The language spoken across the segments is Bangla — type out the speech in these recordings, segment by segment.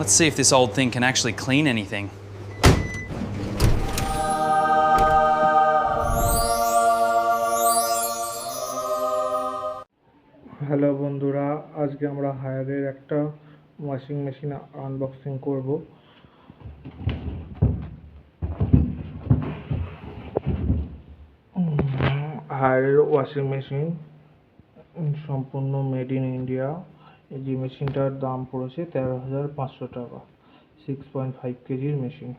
Let's see if this old thing can actually clean anything. Hello বন্ধুরা, আজকে আমরা হায়ারের একটা ওয়াশিং মেশিন আনবক্সিং করব। হায়ারের ওয়াশিং মেশিন সম্পূর্ণ মেড ইন ইন্ডিয়া। এই যে মেশিনটার দাম পড়েছে 13,500 টাকা। 6.5 কেজির মেশিন।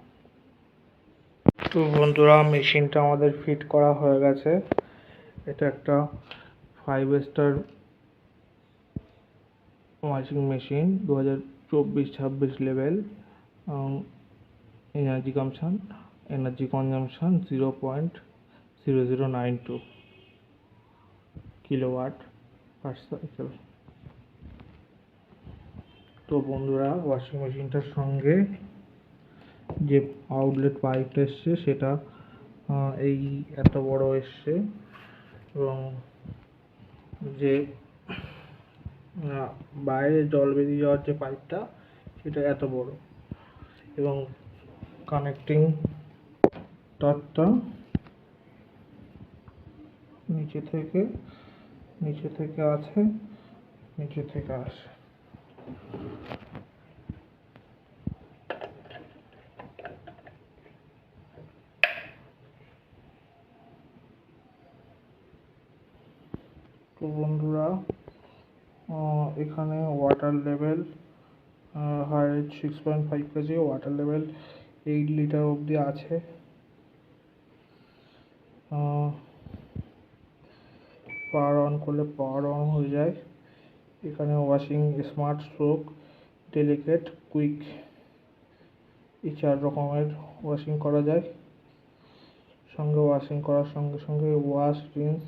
তো বন্ধুরা, মেশিনটা আমাদের ফিট করা হয়ে গেছে। এটা একটা 5 star washing machine, 2024-26 level. Energy consumption 0.0092 kilowatt পার সাইকেল। তো বন্ধুরা, ওয়াশিং মেশিনটার সঙ্গে যে আউটলেট পাইপটা এসছে সেটা এই এত বড় এসছে, এবং যে বাইরে জল বেরিয়ে যাওয়ার যে পাইপটা সেটা এত বড়, এবং কানেক্টিং তারটা নিচে থেকে আসে। তো বন্ধুরা, এখানে water level height 6.5 KG, water level 8 litre অবধি আছে। পাওয়ার অন করলে পাওয়ার অন হয়ে যায়। এখানে washing, smart, soak, delicate, quick, এই 4 রকমের ওয়াশিং করা যায়। সঙ্গে ওয়াশিং করার সঙ্গে সঙ্গে wash, rinse,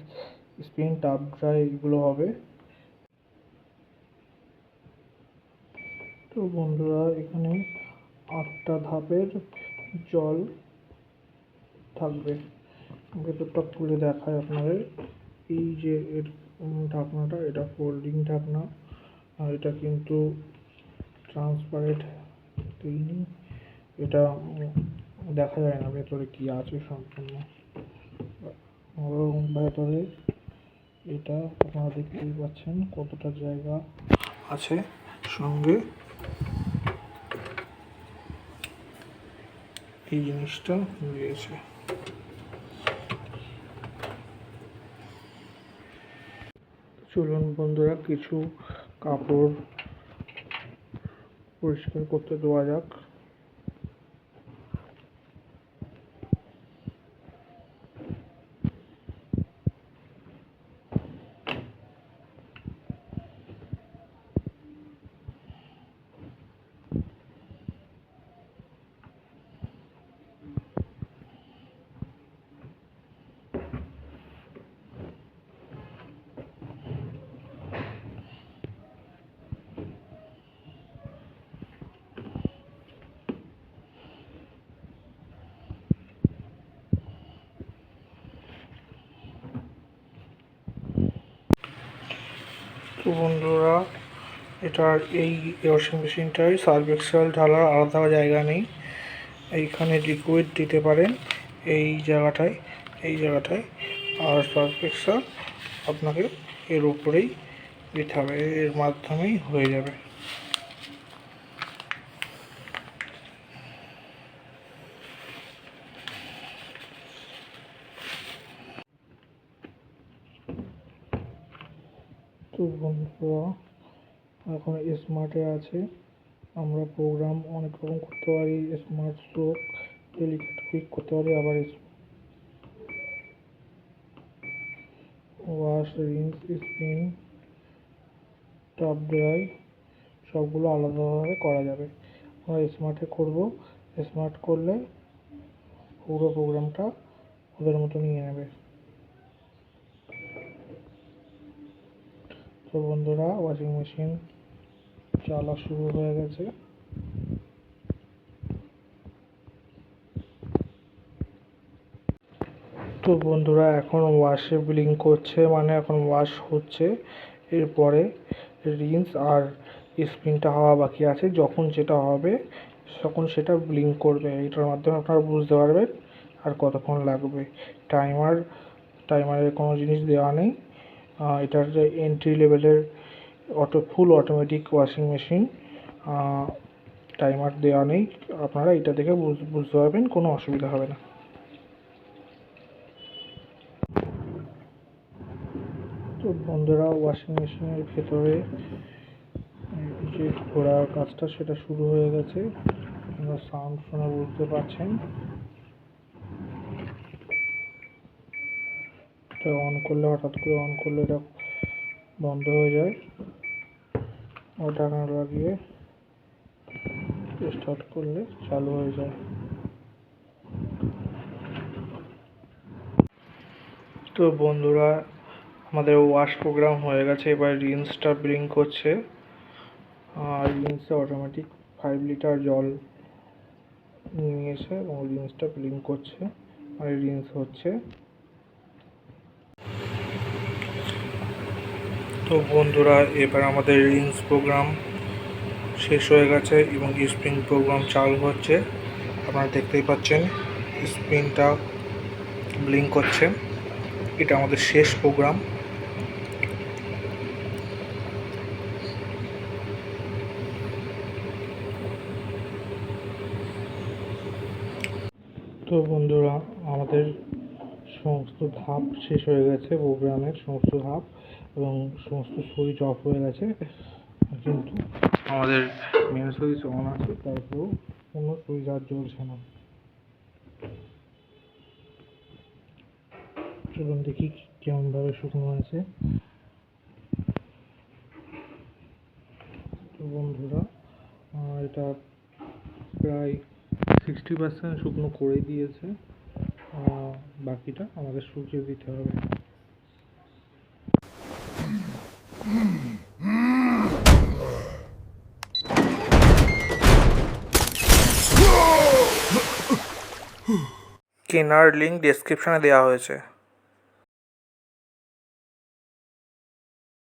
spin, tub dry এগুলো হবে। তো বন্ধুরা, এখানে 8টা ধাপের জল থাকবে। ভেতরটা খুলে দেখায় আপনাদের। এই যে এর ঢাকনাটা, এটা ফোল্ডিং ঢাকনা, আর এটা কিন্তু ট্রান্সপারেন্ট তৈরি। এটা দেখা যায় না ভেতরে কি আছে সম্পূর্ণ। এবং ভেতরে এটা আপনারা দেখতেই পাচ্ছেন কতটা জায়গা আছে। সঙ্গে এই জিনিসটা রয়েছে। চলুন বন্ধুরা, কিছু কাপড় পরিষ্কার করতে দেওয়া যাক। তো বন্ধুরা, এটার এই ওয়াশিং মেশিনটায় সার্ফ এক্সেল ঢালার আলাদা জায়গা নেই। এইখানে লিকুইড দিতে পারেন এই জায়গাটায়, আর সার্ফ এক্সেল আপনাকে এর উপরেই দিতে হবে, এর মাধ্যমেই হয়ে যাবে। তো বন্ধুরা, এখন স্মার্টে আছে। আমরা প্রোগ্রাম অনেক রকম করতে পারি। স্মার্ট সোক, ডেলিকেট, কুইক করতে পারি, আবার wash, rinse, spin, tub dry সবগুলো আলাদাভাবে করা যাবে। আমরা স্মার্টে করব। স্মার্ট করলে পুরো প্রোগ্রামটা ওদের মতো নিয়ে নেবে। তো বন্ধুরা, ওয়াশিং মেশিন চালা শুরু হয়ে গেছে। তো বন্ধুরা, এখন ওয়াশে ব্লিঙ্ক করছে, মানে এখন ওয়াশ হচ্ছে। এরপরে রিন্স আর স্পিনটা হওয়া বাকি আছে। যখন যেটা হবে তখন সেটা ব্লিঙ্ক করবে। এটার মাধ্যমে আপনারা বুঝতে পারবেন আর কতক্ষণ লাগবে। টাইমারের কোনো জিনিস দেওয়া নেই। এটার যে এন্ট্রি লেভেলের full automatic washing machine, timer দেওয়া নেই। আপনারা এটা দেখে বুঝতে পারবেন, কোনো অসুবিধা হবে না। তো বন্ধুরা, ওয়াশিং মেশিনের ভেতরে যে ঘোরার কাজটা সেটা শুরু হয়ে গেছে। আপনারা সাউন্ড শুনে বুঝতে পারছেন। এটা অন করলে, হঠাৎ করে অন করলে এটা বন্ধ হয়ে যায়। ঢাকনা লাগিয়ে স্টার্ট করলে চালু হয়ে যায়। তো বন্ধুরা, আমাদের ওয়াশ প্রোগ্রাম হয়ে গেছে। এবার রিন্সটা ব্লিঙ্ক করছে। আর রিন্সে অটোমেটিক 5 লিটার জল নিয়েছে এবং রিন্সটা ব্লিঙ্ক করছে আর রিন্স হচ্ছে। তো বন্ধুরা, এবার আমাদের রিন্স প্রোগ্রাম শেষ হয়ে গেছে এবং স্পিন প্রোগ্রাম চালু হচ্ছে। আপনারা দেখতেই পাচ্ছেন স্পিনটা ব্লিঙ্ক করছে। এটা আমাদের শেষ প্রোগ্রাম। তো বন্ধুরা, আমাদের সমস্ত ধাপ শেষ হয়ে গেছে, প্রোগ্রামের সমস্ত ধাপ, এবং সমস্ত সুইচ অফ হয়ে গেছে। কিন্তু আমাদের মেন সুইচ অন আছে, তারপরেও কোনো সুইচ আর জ্বলছে না। চলুন দেখি কেমনভাবে শুকনো হয়েছে। তো বন্ধুরা, এটা প্রায় 60% শুকনো করে দিয়েছে। বাকিটা আমাদের শুকিয়ে দিতে হবে। কেনার লিঙ্ক ডেসক্রিপশনে দেওয়া হয়েছে।